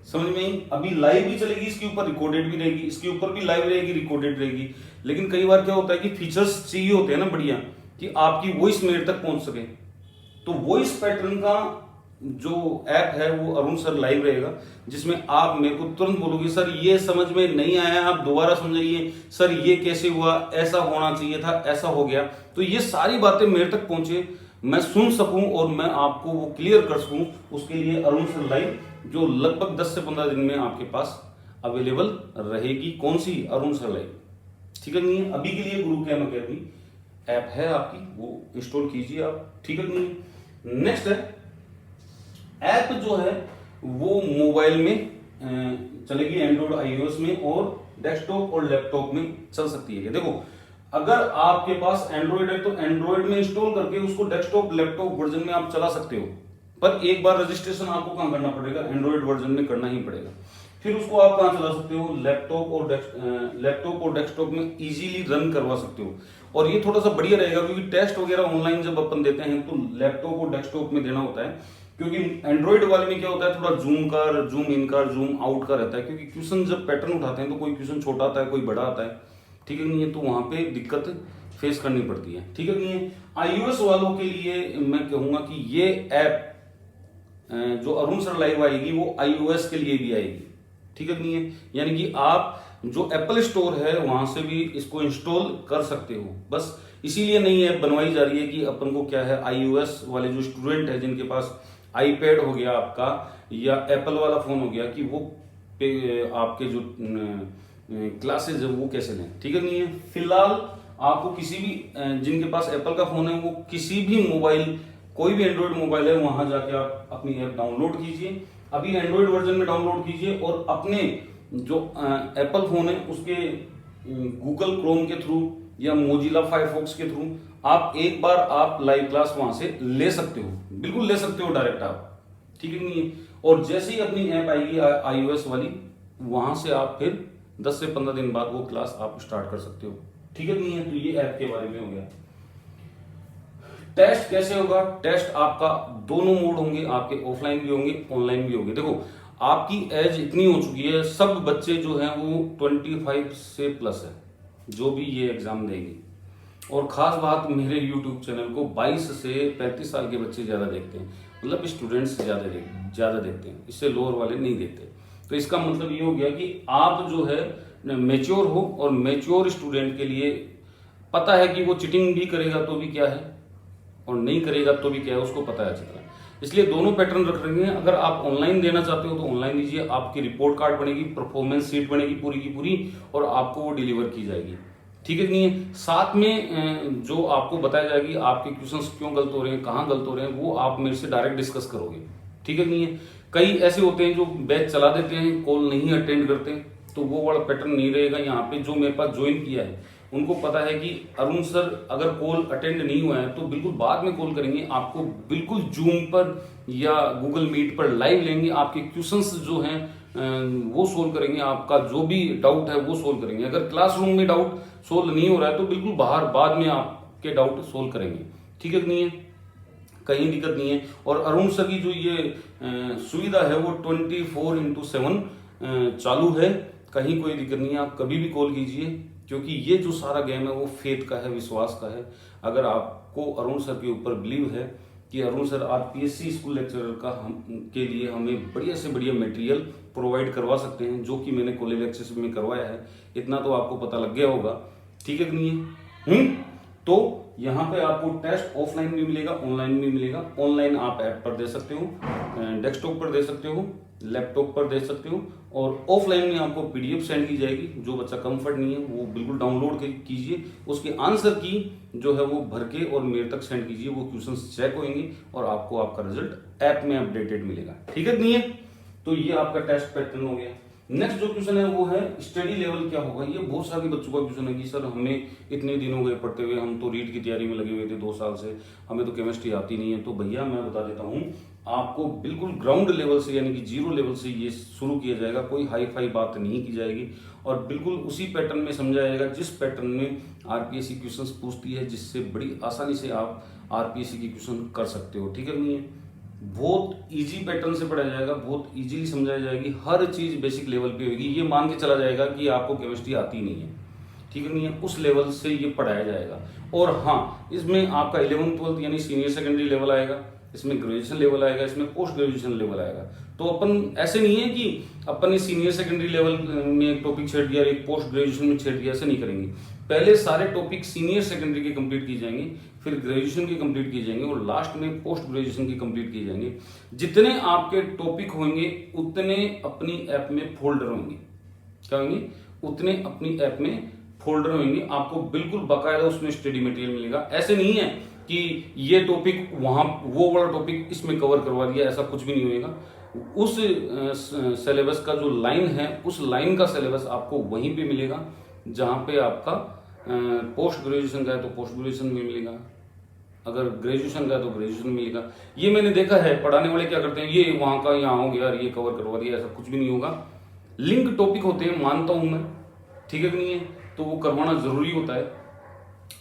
समझ में आई? अभी लाइव भी चलेगी, इसके ऊपर रिकॉर्डेड भी रहेगी, इसके ऊपर भी लाइव रहेगी, रिकॉर्डेड रहेगी। लेकिन कई बार क्या होता है कि फीचर्स चाहिए होते हैं ना बढ़िया, कि आपकी वॉइस मेरे तक पहुंच सके। तो वॉइस पैटर्न का जो ऐप है वो अरुण सर लाइव रहेगा, जिसमें आप मेरे को तुरंत बोलोगे सर ये समझ में नहीं आया, आप दोबारा समझाइए, सर ये कैसे हुआ, ऐसा होना चाहिए था, ऐसा हो गया। तो ये सारी बातें मेरे तक पहुंचे, मैं सुन सकूं और मैं आपको वो क्लियर कर सकूं, उसके लिए अरुण सर लाइव जो लगभग 10 से 15 दिन में आपके पास अवेलेबल रहेगी। कौन सी? Arun sir live. ठीक है नहीं है। अभी के लिए गुरु कैम अकेडमी ऐप है आपकी, वो इंस्टॉल कीजिए आप। ठीक है नहीं है। नेक्स्ट है ऐप जो है वो मोबाइल में चलेगी, एंड्रॉइड आईओएस में, और डेस्कटॉप और लैपटॉप में चल सकती है। देखो अगर आपके पास एंड्रॉइड है तो एंड्रॉइड में इंस्टॉल करके उसको डेस्कटॉप लैपटॉप वर्जन में आप चला सकते हो, पर एक बार रजिस्ट्रेशन आपको कहां करना पड़ेगा, एंड्रॉइड वर्जन में करना ही पड़ेगा। फिर उसको आप कहां चला सकते हो, लैपटॉप और डेस्कटॉप में इजीली रन करवा सकते हो। और ये थोड़ा सा बढ़िया रहेगा, क्योंकि टेस्ट वगैरह ऑनलाइन जब अपन देते हैं तो लैपटॉप और डेस्कटॉप में देना होता है, क्योंकि एंड्रॉइड वाले में क्या होता है, थोड़ा जूम इन का, जूम आउट का रहता है, क्योंकि क्वेश्चन जब पैटर्न उठाते हैं तो कोई क्वेश्चन छोटा आता है, कोई बड़ा आता है। ठीक है नहीं है, तो वहां पे दिक्कत फेस करनी पड़ती है। ठीक है नहीं है। आईओएस वालों के लिए मैं कहूंगा कि ये ऐप जो अरुण सर लाइव आएगी वो आईओएस के लिए भी आएगी। ठीक है नहीं है, यानी कि आप जो एप्पल स्टोर है वहां से भी इसको इंस्टॉल कर सकते हो। बस इसीलिए नई ऐप बनवाई जा रही है कि अपन को क्या है, आईओएस वाले जो स्टूडेंट है जिनके पास आईपैड हो गया आपका या एप्पल वाला फोन हो गया, कि वो आपके जो क्लासेज है वो कैसे लें। ठीक है नहीं है। फिलहाल आपको किसी भी जिनके पास एप्पल का फोन है वो किसी भी मोबाइल, कोई भी एंड्रॉइड मोबाइल है, वहां जाके आप अपनी ऐप डाउनलोड कीजिए। अभी एंड्रॉइड वर्जन में डाउनलोड कीजिए और अपने जो एप्पल फोन है उसके गूगल क्रोम के थ्रू या मोजिला फायरफॉक्स के थ्रू आप एक बार आप लाइव क्लास वहां से ले सकते हो, बिल्कुल ले सकते हो डायरेक्ट आप। ठीक है नहीं है। और जैसे ही अपनी ऐप आएगी आईओएस वाली, वहां से आप फिर 10 से 15 दिन बाद वो क्लास आप स्टार्ट कर सकते हो। ठीक है नहीं है। तो ये ऐप के बारे में हो गया। टेस्ट कैसे होगा? टेस्ट आपका दोनों मोड होंगे, आपके ऑफलाइन भी होंगे, ऑनलाइन भी होंगे। देखो आपकी एज इतनी हो चुकी है, सब बच्चे जो हैं वो 25 से प्लस है जो भी ये एग्जाम देंगे। और खास बात, मेरे YouTube चैनल को 22 से 35 साल के बच्चे ज्यादा देखते हैं, मतलब स्टूडेंट्स ज्यादा देखते हैं, इससे लोअर वाले नहीं देखते। तो इसका मतलब ये हो गया कि आप जो है मेच्योर हो, और मेच्योर स्टूडेंट के लिए पता है कि वो चीटिंग भी करेगा तो भी क्या है, और नहीं करेगा तो भी क्या है, उसको पता है अच्छी तरह। इसलिए दोनों पैटर्न रख रहे हैं। अगर आप ऑनलाइन देना चाहते हो तो ऑनलाइन दीजिए, आपकी रिपोर्ट कार्ड बनेगी, परफॉर्मेंस शीट बनेगी पूरी की पूरी, और आपको वो डिलीवर की जाएगी। ठीक है कि नहीं है। साथ में जो आपको बताया जाएगी आपके क्वेश्चंस क्यों गलत हो रहे हैं, कहाँ गलत हो रहे हैं, वो आप मेरे से डायरेक्ट डिस्कस करोगे। ठीक है नहीं है। कई ऐसे होते हैं जो बैच चला देते हैं, कॉल नहीं अटेंड करते, तो वो वाला पैटर्न नहीं रहेगा। यहाँ पे जो मेरे पास ज्वाइन किया है उनको पता है कि अरुण सर अगर कॉल अटेंड नहीं हुआ है तो बिल्कुल बाद में कॉल करेंगे, आपको बिल्कुल जूम पर या गूगल मीट पर लाइव लेंगे, आपके क्वेश्चंस जो हैं वो सोल्व करेंगे, आपका जो भी डाउट है वो सोल्व करेंगे। अगर क्लासरूम में डाउट सोल्व नहीं हो रहा है तो बिल्कुल बाहर बाद में आपके डाउट सोल्व करेंगे, ठीक है नहीं है, कहीं दिक्कत नहीं है। और अरुण सर की जो ये सुविधा है वो 24/7 चालू है, कहीं कोई दिक्कत नहीं है, आप कभी भी कॉल कीजिए, क्योंकि ये जो सारा गेम है वो फेथ का है, विश्वास का है। अगर आपको अरुण सर के ऊपर बिलीव है कि Arun sir RPSC school lecturer का के लिए हमें बढ़िया से बढ़िया मटेरियल प्रोवाइड करवा सकते हैं, जो कि मैंने कॉलेज लेक्चरशिप में करवाया है, इतना तो आपको पता लग गया होगा, ठीक है कि नहीं है। तो यहाँ पे आपको टेस्ट ऑफलाइन भी मिलेगा, ऑनलाइन भी मिलेगा। ऑनलाइन आप ऐप पर दे सकते हो, डेस्कटॉप पर दे सकते हो, लैपटॉप पर दे सकते हो, और ऑफलाइन में आपको पीडीएफ सेंड की जाएगी। जो बच्चा कंफर्ट नहीं है वो बिल्कुल डाउनलोड कीजिए, उसके आंसर की जो है वो भर के और मेरे तक सेंड कीजिए, वो क्वेश्चंस चेक होंगे और आपको आपका रिजल्ट ऐप में अपडेटेड मिलेगा, ठीक है नहीं है। तो ये आपका टेस्ट पैटर्न हो गया। नेक्स्ट जो क्वेश्चन है वो है स्टडी लेवल क्या होगा। ये बहुत सारे बच्चों का क्वेश्चन है कि सर हमें इतने दिन हो गए पढ़ते हुए, हम तो रीट की तैयारी में लगे हुए थे 2 साल से, हमें तो केमिस्ट्री आती नहीं है। तो भैया मैं बता देता हूँ आपको, बिल्कुल ग्राउंड लेवल से यानी कि 0 लेवल से ये शुरू किया जाएगा, कोई हाई फाई बात नहीं की जाएगी, और बिल्कुल उसी पैटर्न में समझाया जाएगा जिस पैटर्न में आरपीएससी क्वेश्चंस पूछती है, जिससे बड़ी आसानी से आप आरपीएससी की क्वेश्चन कर सकते हो, ठीक है नहीं है। बहुत इजी पैटर्न से पढ़ाया जाएगा, बहुत इजीली समझाई जाएगी, हर चीज बेसिक लेवल पे होगी। ये मान के चला जाएगा कि आपको केमिस्ट्री आती नहीं है, ठीक है नहीं है, उस लेवल से ये पढ़ाया जाएगा। और हाँ, इसमें आपका 11th 12th यानी सीनियर सेकेंडरी लेवल आएगा, इसमें ग्रेजुएशन लेवल आएगा, इसमें पोस्ट ग्रेजुएशन लेवल आएगा। तो अपन ऐसे नहीं है कि अपन ने सीनियर सेकेंडरी लेवल में एक टॉपिक छेड़ दिया, एक पोस्ट ग्रेजुएशन में छेड़ दिया, ऐसे नहीं करेंगे। पहले सारे टॉपिक सीनियर सेकेंडरी के कंप्लीट किए जाएंगे, फिर ग्रेजुएशन के कंप्लीट किए जाएंगे, और लास्ट में पोस्ट ग्रेजुएशन के कंप्लीट किए जाएंगे। जितने आपके टॉपिक होंगे उतने अपनी ऐप में फोल्डर होंगे, क्या होंगे, उतने अपनी ऐप में फोल्डर होंगे। आपको बिल्कुल बाकायदा उसमें स्टडी मटेरियल मिलेगा। ऐसे नहीं है कि ये टॉपिक वहां, वो वाला टॉपिक इसमें कवर करवा दिया, ऐसा कुछ भी नहीं होएगा। उस सिलेबस का जो लाइन है, उस लाइन का सिलेबस आपको वहीं पे मिलेगा, जहां पे आपका पोस्ट ग्रेजुएशन का है तो पोस्ट ग्रेजुएशन में मिलेगा, अगर ग्रेजुएशन का है तो ग्रेजुएशन में मिलेगा। ये मैंने देखा है, पढ़ाने वाले क्या करते हैं, ये वहां का यहाँ हो गया, ये कवर करवा दिया, ऐसा कुछ भी नहीं होगा। लिंक टॉपिक होते हैं, मानता हूं मैं, ठीक है कि नहीं है, तो वो करवाना जरूरी होता है,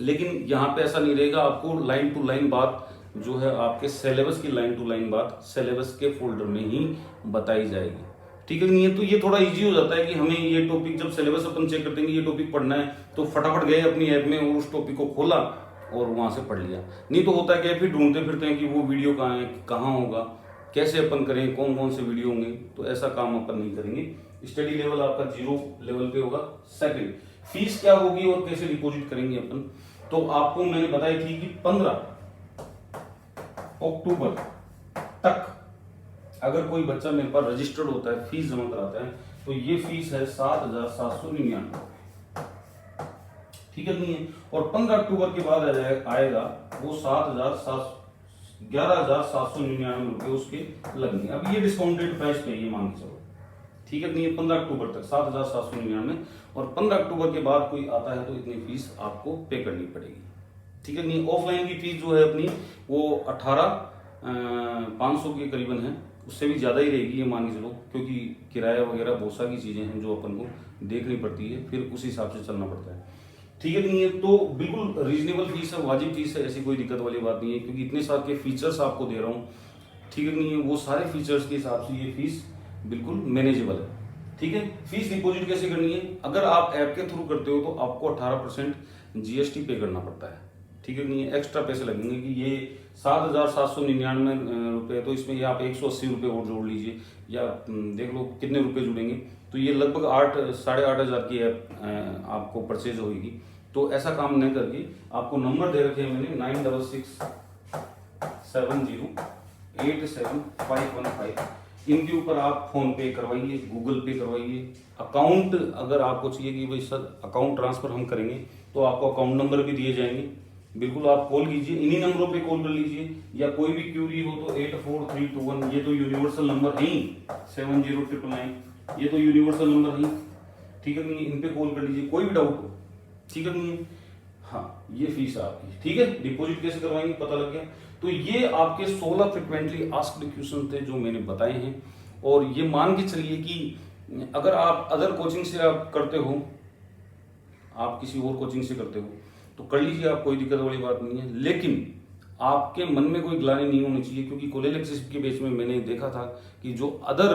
लेकिन यहाँ पे ऐसा नहीं रहेगा। आपको लाइन टू लाइन बात जो है, आपके सिलेबस की लाइन टू लाइन बात सिलेबस के फोल्डर में ही बताई जाएगी, ठीक है नहीं है। तो ये थोड़ा इजी हो जाता है कि हमें ये टॉपिक, जब सिलेबस अपन चेक करते हैं ये टॉपिक पढ़ना है, तो फटाफट गए अपनी ऐप में और उस टॉपिक को खोला और वहां से पढ़ लिया। नहीं तो होता है कि फिर ढूंढते फिरते हैं कि वो वीडियो कहाँ है, कहाँ होगा, कैसे अपन करें, कौन कौन से वीडियो होंगे, तो ऐसा काम अपन नहीं करेंगे। स्टडी लेवल आपका 0 लेवल पे होगा। सेकंड, फीस क्या होगी और कैसे डिपॉजिट करेंगे अपन, तो आपको मैंने बताई थी कि 15 अक्टूबर तक अगर कोई बच्चा मेरे पास रजिस्टर्ड होता है, फीस जमा कराता है, तो ये फीस है 7,799, ठीक है नहीं है। और 15 अक्टूबर के बाद आएगा वो 11,799 रुपए उसके लगेंगे। अब ये डिस्काउंटेड प्राइस पे ये मान के चलो, ठीक है नहीं है। 15 अक्टूबर तक 7,799, और 15 अक्टूबर के बाद कोई आता है तो इतनी फीस आपको पे करनी पड़ेगी, ठीक है नहीं। ऑफलाइन की फीस जो है अपनी वो 18,500 के करीबन है, उससे भी ज्यादा ही रहेगी ये मान के चलो, क्योंकि किराया वगैरह बहुत सारी चीजें हैं जो अपन को देखनी पड़ती है, फिर उस हिसाब से चलना पड़ता है, ठीक है नहीं है। तो बिल्कुल रीजनेबल फीस है, वाजिब फीस है, ऐसी कोई दिक्कत वाली बात नहीं है, क्योंकि इतने सारे के फीचर्स आपको दे रहा हूँ, ठीक है नहीं है। वो सारे फीचर्स के हिसाब से ये फीस बिल्कुल मैनेजेबल है, ठीक है। फीस डिपॉजिट कैसे करनी है, अगर आप ऐप के थ्रू करते हो तो आपको 18% जीएसटी पे करना पड़ता है, ठीक है नहीं है। एक्स्ट्रा पैसे लगेंगे कि ये 7,799 रुपए, तो इसमें ये आप 180 रुपए और जोड़ लीजिए, या देख लो कितने रुपए जुड़ेंगे, तो ये लगभग 8,500 की ऐप आपको परचेज होगी। तो ऐसा काम न करके आपको नंबर दे रखे हैं मैंने 9667087515, इनके ऊपर आप फोन पे करवाइए, गूगल पे करवाइए। अकाउंट अगर आपको चाहिए कि भाई सर अकाउंट ट्रांसफर हम करेंगे, तो आपको अकाउंट नंबर भी दिए जाएंगे, बिल्कुल आप कॉल कीजिए, इन्हीं नंबरों पे कॉल कर लीजिए, या कोई भी क्यूरी हो तो 84321, ये तो यूनिवर्सल नंबर है ही, 7099, ये तो यूनिवर्सल नंबर है, ठीक है नहीं, इन पे कॉल कर लीजिए कोई भी डाउट हो, ठीक है नहीं। हाँ, ये फीस आपकी, ठीक है। डिपॉजिट कैसे करवाएंगे पता लग गया। तो ये आपके 16 फ्रिक्वेंटली आस्क्ड क्वेश्चन थे जो मैंने बताए हैं, और ये मान के चलिए कि अगर आप अदर कोचिंग से आप करते हो, आप किसी और कोचिंग से करते हो तो कर लीजिए, आप, कोई दिक्कत वाली बात नहीं है, लेकिन आपके मन में कोई ग्लानि नहीं होनी चाहिए, क्योंकि कोलेलेक्सिस के बेच में मैंने देखा था कि जो अदर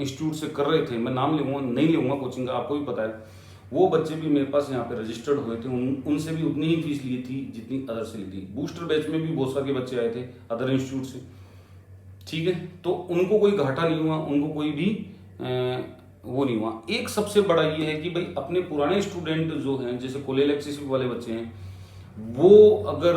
इंस्टीट्यूट से कर रहे थे, मैं नाम लूंगा नहीं लूंगा कोचिंग का, आपको भी पता है, वो बच्चे भी मेरे पास यहाँ पे रजिस्टर्ड हुए थे, उनसे भी उतनी ही फीस ली थी जितनी अदर से ली थी। बूस्टर बैच में भी बहुत सारे बच्चे आए थे अदर इंस्टीट्यूट से, ठीक है, तो उनको कोई घाटा नहीं हुआ, उनको कोई भी वो नहीं हुआ। एक सबसे बड़ा ये है कि भाई अपने पुराने स्टूडेंट जो हैं, जैसे कोलेलेक्सिस वाले बच्चे हैं, वो अगर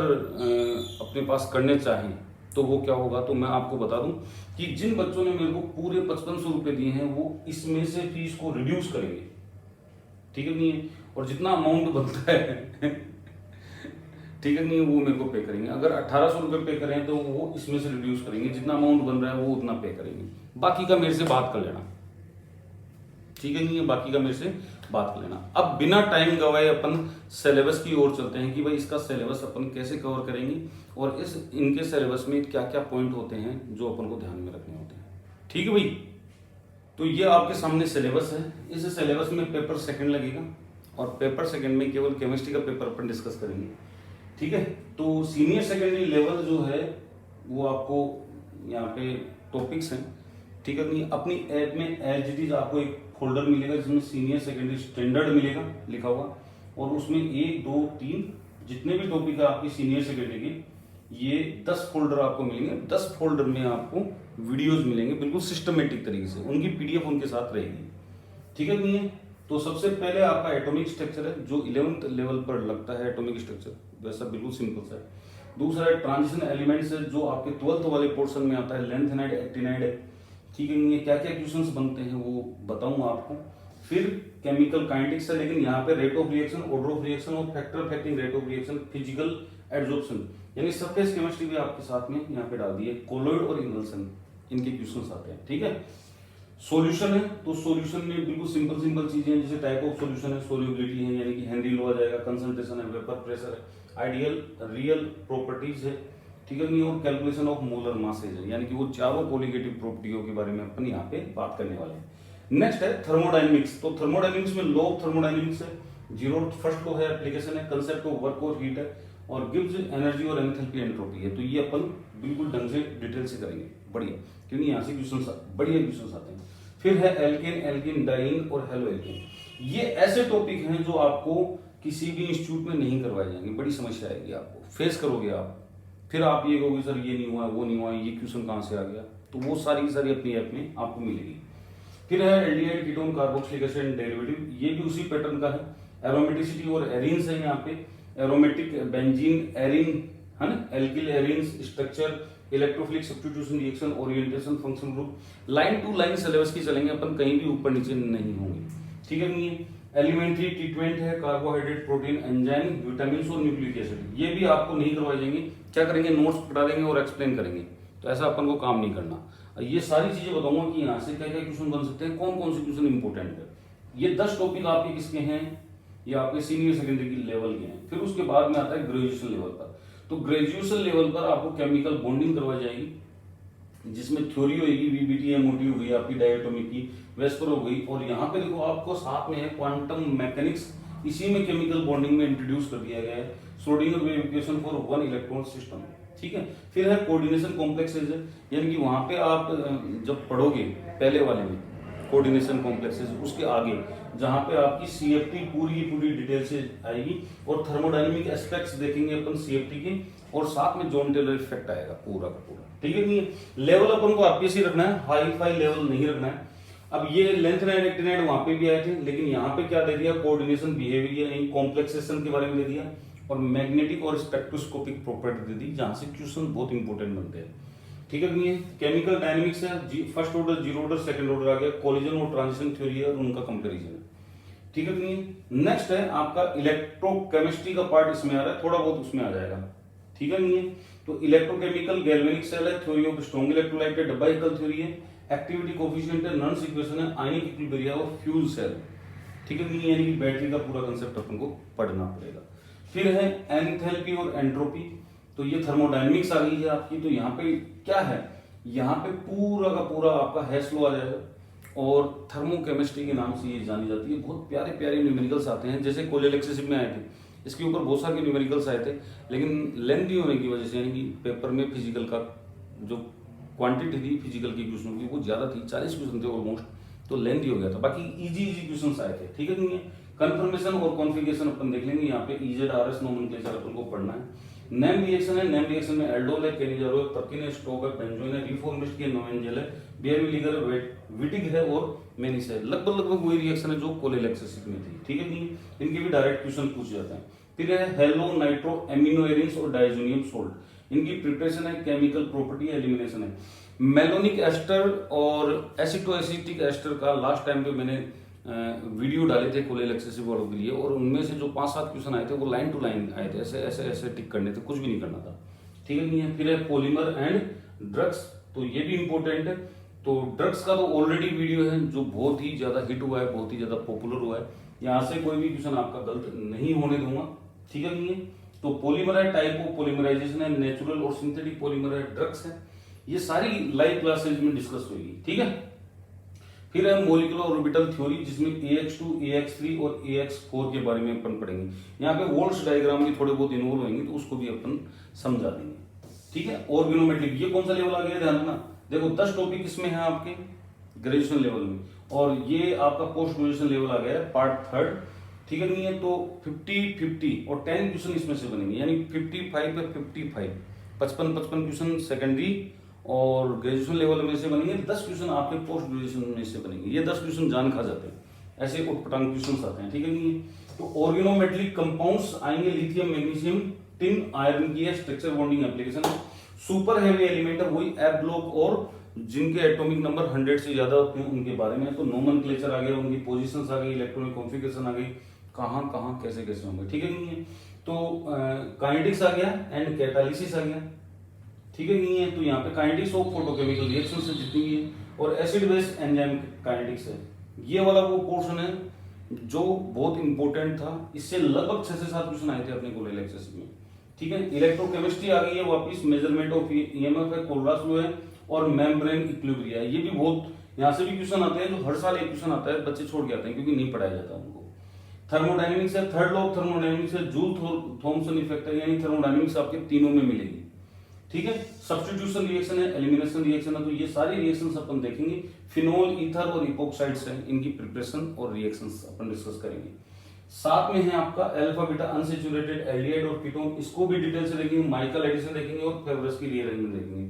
अपने पास करने चाहें तो वो क्या होगा, तो मैं आपको बता दूं कि जिन बच्चों ने मेरे को पूरे 5500 रुपए दिए हैं, वो इसमें से फीस को रिड्यूस करेंगे, ठीक है नहीं है, और जितना अमाउंट बनता है ठीक है नहीं, वो मेरे को पे करेंगे। अगर 1800 रुपये पे करें तो वो इसमें से रिड्यूस करेंगे, जितना अमाउंट बन रहा है वो उतना पे करेंगे, बाकी का मेरे से बात कर लेना, ठीक है नहीं है, बाकी का मेरे से बात कर लेना। अब बिना टाइम गवाए अपन सिलेबस की ओर चलते हैं कि भाई इसका सिलेबस अपन कैसे कवर करेंगे, और इनके सिलेबस में क्या क्या पॉइंट होते हैं जो अपन को ध्यान में रखने होते हैं, ठीक है भाई। तो ये आपके सामने सिलेबस है, इस सिलेबस में पेपर सेकंड लगेगा, और पेपर सेकंड में केवल केमिस्ट्री का पेपर अपन डिस्कस करेंगे, ठीक है। तो सीनियर सेकेंडरी लेवल जो है वो आपको यहाँ पे टॉपिक्स हैं, ठीक है नहीं, अपनी ऐप में एज इट इज आपको एक फोल्डर मिलेगा जिसमें सीनियर सेकेंडरी स्टैंडर्ड मिलेगा लिखा हुआ, और उसमें 1 2 3 जितने भी टॉपिक है आपकी सीनियर सेकेंडरी के, ये 10 फोल्डर आपको मिलेंगे। 10 फोल्डर में आपको वीडियोज मिलेंगे बिल्कुल सिस्टमेटिक तरीके से, उनकी पीडीएफ उनके साथ रहेगी, ठीक है नहीं है। तो सबसे पहले आपका एटॉमिक स्ट्रक्चर है जो 11th लेवल पर लगता है, एटॉमिक स्ट्रक्चर वैसा बिल्कुल सिंपल सा है। दूसरा है ट्रांजिशन एलिमेंट्स है जो आपके 12th वाले पोर्शन में आता है, लेंथेनाइड एक्टिनाइड है, ठीक है नहीं है। क्या क्या क्वेश्चंस बनते हैं वो बताऊंगा आपको। फिर केमिकल काइनेटिक्स है, लेकिन यहाँ पे rate of reaction, order of reaction और factor affecting rate of reaction, physical adsorption, यानी सरफेस केमिस्ट्री भी आपके साथ में यहाँ पे डाल दी है, कोलॉइड और इन्वल्सन इनके क्वेश्चंस आते हैं, ठीक है। सॉल्यूशन है, तो सॉल्यूशन में बिल्कुल सिंपल सिंपल चीजें हैं, जैसे टाइप ऑफ सॉल्यूशन है, सोल्युबिलिटी है यानी कि हेनरी लॉ आ जाएगा, कंसंट्रेशन है, वेपर प्रेशर है, आइडियल रियल प्रॉपर्टीज है, ठीक है नहीं, और कैलकुलेशन ऑफ मोलर मासेज है, यानी कि वो चारों कोलिगेटिव प्रॉपर्टियों के बारे में अपन यहाँ पे बात करने वाले हैं। नेक्स्ट है थर्मोडायनेमिक्स, तो थर्मोडायनेमिक्स में लॉ ऑफ थर्मोडायनेमिक्स है, जीरो फर्स्ट लॉ है, एप्लीकेशन है, कंसेप्ट ऑफ वर्क और हीट है, और गिब्स एनर्जी और एंथैल्पी एंट्रोपी है। तो ये अपन बिल्कुल ढंग से डिटेल से करेंगे, बढ़िया, क्योंकि यहाँ से क्वेश्चन बढ़िया क्वेश्चन आते हैं। फिर है एल्केन, एल्कीन, डाइन और हेलो एल्केन। ये ऐसे टॉपिक हैं जो आपको किसी भी इंस्टीट्यूट में नहीं करवाए जाएंगे, बड़ी समस्या आएगी, आपको फेस करोगे आप, फिर आप ये कहोगे सर ये नहीं हुआ, वो नहीं हुआ, ये क्वेश्चन कहाँ से आ गया, तो वो सारी की सारी अपनी ऐप में आपको मिलेगी। फिर है aldehyde, ketone, carboxylic acid derivative, ये भी उसी पैटर्न का है। एरोमेटिसिटी और एरिन्स है यहाँ पे, एरोमेटिक बेंजीन एरिन है ना, alkyl arenes, structure, electrophilic substitution reaction, orientation, function group, line to line syllabus की चलेंगे अपन, कहीं भी ऊपर नीचे नहीं होंगे, ठीक है नहीं है। एलिमेंट्री ट्रीटमेंट है, कार्बोहाइड्रेट, प्रोटीन, एंजाइम, विटामिन और न्यूक्लिक एसिड, ये भी आपको नहीं करवाए जाएंगे, क्या करेंगे नोट्स पकड़ा देंगे और एक्सप्लेन करेंगे, तो ऐसा अपन को काम नहीं करना। ये सारी चीजें बताऊंगा कि यहाँ से क्या क्या क्वेश्चन बन सकते हैं, कौन कौन से क्वेश्चन इंपॉर्टेंट है। ये 10 टॉपिक आपके किसके हैं, ये आपके सीनियर सेकेंडरी की लेवल के हैं। फिर उसके बाद में आता है ग्रेजुएशन लेवल पर, तो ग्रेजुएशन लेवल पर आपको केमिकल बॉन्डिंग करवाई जाएगी, जिसमें थ्योरी होगी, वीबीटी, एमओटी हो गई आपकी, डायटोमिक की, वेस्पर हो गई, और यहाँ पे देखो आपको साथ में है क्वांटम मैकेनिक्स, इसी में केमिकल बॉन्डिंग में इंट्रोड्यूस कर दिया गया है, Schrodinger wave equation for one electron system, ठीक है। फिर है कोऑर्डिनेशन कॉम्प्लेक्सेस, यानी कि वहां पे आप जब पढ़ोगे पहले वाले में कोऑर्डिनेशन कॉम्प्लेक्सेस, उसके आगे जहां पे आपकी सीएफटी पूरी की पूरी डिटेल से आएगी, और थर्मोडायनेमिक एस्पेक्ट्स देखेंगे अपन सीएफटी के, और साथ में जॉन टेलर इफेक्ट आएगा पूरा का पूरा, ठीक है नहीं। लेवल अपन को आरपीएस ही रखना है, हाई फाई लेवल नहीं रखना है। अब ये लेंथेनाइड एक्टिनाइड वहां पे भी आए थे, लेकिन यहाँ पे क्या दे दिया, कोऑर्डिनेशन बिहेवियर यानी कॉम्प्लेक्सेशन के बारे में दे दिया, और मैग्नेटिक और स्पेक्ट्रोस्कोपिक प्रॉपर्टी दे दी, जहां से क्वेश्चन बहुत इंपॉर्टेंट बनते हैं, ठीक है नहीं है। केमिकल डायनेमिक्स है, first order, zero order, second order आ गया, कोलिजन और ट्रांजिशन थ्योरी है और उनका कंपैरिजन है, ठीक है कि नहीं। नेक्स्ट है आपका इलेक्ट्रोकेमिस्ट्री का पार्ट इसमें आ रहा है, थोड़ा बहुत उसमें आ जाएगा, ठीक है नहीं है। तो इलेक्ट्रोकेमिकल गैल्वेनिक सेल है, थ्योरी ऑफ स्ट्रॉन्ग इलेक्ट्रोलाइट है, डब्बा एकल थ्योरी है, एक्टिविटी कोफिशिएंट है, नॉन इक्वेशन है, आयनिक इक्विलिब्रियम और फ्यूल सेल, ठीक है नहीं, यानी कि बैटरी का पूरा कंसेप्ट अपन को पढ़ना पड़ेगा। फिर है एंथैल्पी और एंट्रोपी, तो ये थर्मोडायनेमिक्स आ गई है आपकी। तो यहाँ पे क्या है, यहाँ पे पूरा का पूरा आपका हेस लो आ जाएगा और थर्मोकेमिस्ट्री के नाम से ये जानी जाती है। बहुत प्यारे प्यारे न्यूमेरिकल्स आते हैं, जैसे कोलेलेक्सिस में आए थे, इसके ऊपर बहुत सारे न्यूमेरिकल्स आए थे, लेकिन लेंथी होने की वजह से, यानी कि पेपर में फिजिकल का जो क्वांटिटी थी फिजिकल की क्वेश्चन की वो ज्यादा थी, 40 क्वेश्चन थे ऑलमोस्ट, तो लेंथी हो गया था। बाकी इजी क्वेश्चंस आए थे, ठीक है नहीं है। कंफर्मेशन और कॉन्फ़िगरेशन अपन देख लेंगे, यहाँ पे EZRS नोमेनक्लेचर अपन को पढ़ना है। नेम रिएक्शन है, नेम रिएक्शन में एल्डोल है, केनिजारो है, पर्किन है, स्टोक है, बेंजोइन है, रिफॉर्मिस्ट की नोवेंजेल है, बियरविलीगर है, विटिग है और मेनिस है। लगभग वही रिएक्शन है जो कोलेलेक्सिस में थी, ठीक है नहीं। इनके भी डायरेक्ट क्वेश्चन पूछे जाते हैं। फिर है हेलो नाइट्रो एमिनो एरिन्स और डाइजोनियम सोल्ट, इनकी प्रिपरेशन है, केमिकल प्रॉपर्टी एलिमिनेशन है। मेलोनिक एस्टर और एसिटोएसिटिक एस्टर का लास्ट टाइम पे मैंने वीडियो डाले थे कोलेलेक्सिस वालों के लिए, और उनमें से जो 5-7 क्वेश्चन आए थे वो लाइन टू लाइन आए थे, ऐसे ऐसे ऐसे टिक करने थे, कुछ भी नहीं करना था, ठीक है नहीं है। फिर है पॉलीमर एंड ड्रग्स, तो ये भी इंपॉर्टेंट है। तो ड्रग्स का तो ऑलरेडी वीडियो है जो बहुत ही ज्यादा हिट हुआ है, बहुत ही ज्यादा पॉपुलर हुआ है, यहाँ से कोई भी क्वेश्चन आपका गलत नहीं होने दूंगा, ठीक है नहीं है। तो पॉलीमर है, टाइप ऑफ पॉलीमराइजेशन है, नेचुरल और सिंथेटिक पॉलीमर है, ड्रग्स है, ये सारी लाइव क्लासेज में डिस्कस होगी, ठीक है। फिर है मॉलिक्यूलर ऑर्बिटल थ्योरी, जिसमें AX2, AX3 और AX4 के बारे में अपन पढ़ेंगे। यहाँ पे वोल्स डायग्राम भी थोड़े बहुत इन्वॉल्व होंगे, तो उसको भी अपन समझा देंगे, ठीक है। ऑर्गेनोमेट्रिक, ये कौन सा लेवल आ गया, ध्यान रखना। देखो 10 टॉपिक इसमें है आपके ग्रेजुएशन लेवल में, और ये आपका पोस्ट ग्रेजुएशन लेवल आ गया है पार्ट 3, ठीक है नहीं है। तो 50-50 और 10 क्वेश्चन इसमें से बनेंगे, यानी 55 पे 55, 55 क्वेश्चन सेकेंडरी और ग्रेजुएशन लेवल में से बनेंगे, 10 क्वेश्चन आपके पोस्ट ग्रेजुएशन में से बनेंगे। ये 10 क्वेश्चन जान खा जाते हैं, ऐसे उटपटांग क्वेश्चन आते हैं, ठीक है नहीं। तो ऑर्गेनोमेट्रिक कंपाउंड्स आएंगे, लिथियम, मैग्नीशियम, टिन, आयरन की है, structure bonding application. Super heavy element है वही एफ ब्लॉक, और जिनके एटॉमिक नंबर 100 से ज्यादा होते हैं उनके बारे में। तो नोमेनक्लेचर आ गया, उनकी पोजीशंस आ गई, इलेक्ट्रॉनिक कॉन्फ़िगरेशन आ गई, कहां कहां कैसे कैसे होंगे, ठीक है नहीं है। तो काइनेटिक्स आ गया एंड कैटालिसिस आ गया, ठीक है नहीं है। तो यहाँ पे काइनेटिक्स ऑफ फोटोकेमिकल रिएक्शन से जितनी भी है, और एसिड बेस एंजाइम काइनेटिक्स है, ये वाला वो पोर्शन है जो बहुत इंपॉर्टेंट था। इससे लगभग 6 से 7 क्वेश्चन आए थे अपने कोलेलेक्सिस में, ठीक है। इलेक्ट्रोकेमिस्ट्री आ गई है वापिस, मेजरमेंट ऑफ EMF है, कोलरास लॉ है, और मेम्ब्रेन इक्विलिब्रियम है। ये भी बहुत, यहाँ से भी क्वेश्चन आते हैं, जो हर साल एक क्वेश्चन आता है, बच्चे छोड़ के आते हैं क्योंकि नहीं पढ़ाया जाता उनको। थर्मोडायनेमिक्स है, थर्ड लॉ ऑफ थर्मोडायनेमिक्स है, जूल थॉमसन इफेक्ट है, यानी थर्मोडायनेमिक्स आपके तीनों में मिलेगी, ठीक है। सब्स्टिट्यूशन रिएक्शन है, एलिमिनेशन रिएक्शन है, तो ये सारी रिएक्शंस अपन देखेंगे। फिनोल, ईथर और इपोक्साइड्स हैं, इनकी प्रिपरेशन और रिएक्शंस अपन डिस्कस करेंगे। साथ में है आपका अल्फा बीटा अनसैचुरेटेड एल्डिहाइड और कीटोन, इसको भी डिटेल से देखेंगे। माइकल एडिशन देखेंगे और फेवरस की रीअरेंजमेंट देखेंगे।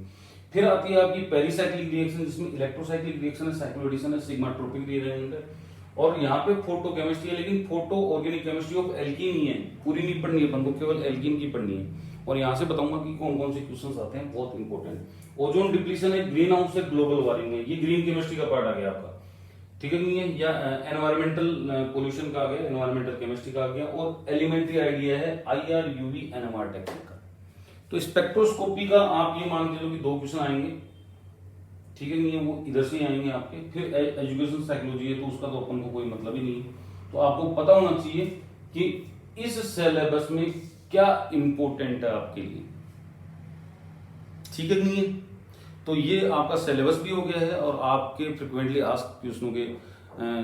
फिर आती है आपकी पेरिसाइक्लिक रिएक्शन, जिसमें इलेक्ट्रोसाइक्लिक रिएक्शन है, साइक्लोएडिशन है, सिग्माट्रोपिक रीअरेंजमेंट है, और यहाँ पे फोटोकेमिस्ट्री है, लेकिन photo organic chemistry of alkene ही है, पूरी नहीं पढ़नी है अपन को, केवल एल्कीन की पढ़नी है। और यहाँ से बताऊंगा कि कौन कौन से क्वेश्चंस आते हैं, बहुत इंपॉर्टेंट। ओजोन डिप्लीशन है, ग्रीन हाउस है, ग्लोबल वार्मिंग है, ये ग्रीन केमिस्ट्री का पार्ट आ गया आपका, ठीक है नहीं है। या एनवायरमेंटल पोल्यूशन का आ गया, एनवायरमेंटल केमिस्ट्री का आ गया, और एलिमेंट्री आइडिया है IR UV NMR टेक्निक का। तो स्पेक्ट्रोस्कोपी का आप ये मान के चलो कि 2 क्वेश्चन आएंगे, ठीक है नहीं है, वो इधर से आएंगे आपके। फिर एजुकेशन साइकोलॉजी है, तो उसका तो अपन को कोई मतलब ही नहीं, तो आपको पता होना चाहिए कि इस सिलेबस में क्या इंपॉर्टेंट है आपके लिए, ठीक है नहीं है। तो ये आपका सिलेबस भी हो गया है, और आपके फ्रिक्वेंटली आस्क्ड क्वेश्चनों के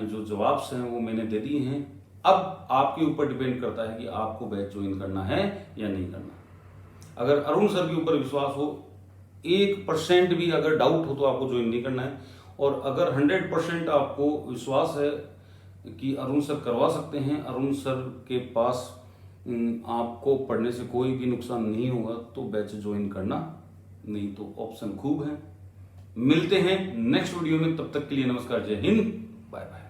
जो जवाब हैं वो मैंने दे दिए हैं। अब आपके ऊपर डिपेंड करता है कि आपको बैच ज्वाइन करना है या नहीं करना। अगर अरुण सर के ऊपर विश्वास हो, 1% भी अगर डाउट हो, तो आपको ज्वाइन नहीं करना है। और अगर 100% आपको विश्वास है कि अरुण सर करवा सकते हैं, अरुण सर के पास आपको पढ़ने से कोई भी नुकसान नहीं होगा, तो बैच ज्वाइन करना, नहीं तो ऑप्शन खूब है। मिलते हैं नेक्स्ट वीडियो में, तब तक के लिए नमस्कार, जय हिंद, बाय बाय।